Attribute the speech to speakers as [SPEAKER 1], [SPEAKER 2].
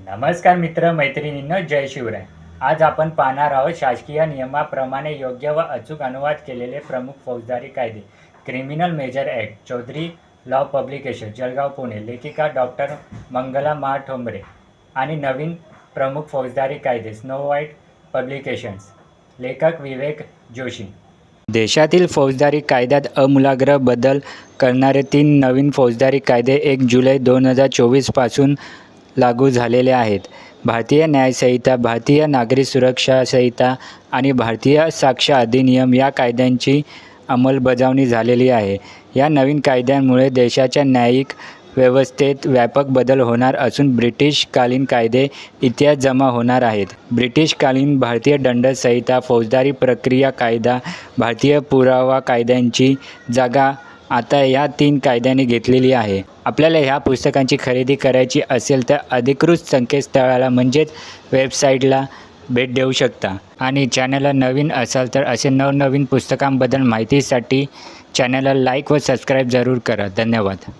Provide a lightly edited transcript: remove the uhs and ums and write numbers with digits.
[SPEAKER 1] नमस्कार मित्र मैत्रिणींनो, जय शिवराय. आज आपण पाहणार आहोत शासकीय नियमाप्रमाणे योग्य व अचूक अनुवाद केलेले प्रमुख फौजदारी कायदे. Criminal major act, Chaudhari law publication, Jalgaon Pune. लेखिका डॉक्टर मंगला महाठोंबरे. आणि नवीन प्रमुख फौजदारी कायदे, स्नो व्हाईट पब्लिकेशन्स. लेखक विवेक जोशी. देशातील फौजदारी कायद्यात आमूलाग्र बदल करणारे 3 नवीन फौजदारी कायदे 1 जुलै 2024 पासून लागू झालेले आहेत. भारतीय न्याय संहिता, भारतीय नागरी सुरक्षा संहिता आणि भारतीय साक्ष अधिनियम या कायद्यांची अंमलबजावणी झालेली आहे. या नवीन कायद्यांमुळे देशाच्या न्यायिक व्यवस्थेत व्यापक बदल होणार असून ब्रिटिशकालीन कायदे इतिहास जमा होणार आहेत. ब्रिटिशकालीन भारतीय दंड संहिता, फौजदारी प्रक्रिया कायदा, भारतीय पुरावा कायद्यांची जागा आता या 3 कायद्यांनी घेतलेली आहे. आपल्याला ह्या पुस्तकांची खरेदी करायची असेल तर अधिकृत संकेतस्थळाला म्हणजेच वेबसाईटला भेट देऊ शकता. आणि चॅनलला नवीन असाल तर असे नवनवीन पुस्तकांबद्दल माहितीसाठी चॅनलला लाईक व सबस्क्राईब जरूर करा. धन्यवाद.